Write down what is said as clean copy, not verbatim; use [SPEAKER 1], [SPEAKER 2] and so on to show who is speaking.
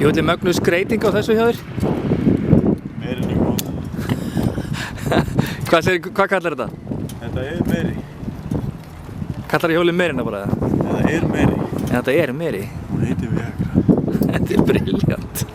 [SPEAKER 1] Djúvillig mögnuð skreyting á þessu hjá þér.
[SPEAKER 2] Meirinn er góð.
[SPEAKER 1] Hvað kallar þetta?
[SPEAKER 2] Þetta er meiri.
[SPEAKER 1] Kallar hjólið meirina bara það?
[SPEAKER 2] Þetta er meiri.
[SPEAKER 1] En þetta er meiri?
[SPEAKER 2] Hún heitir Viagra.
[SPEAKER 1] Þetta er brilljant.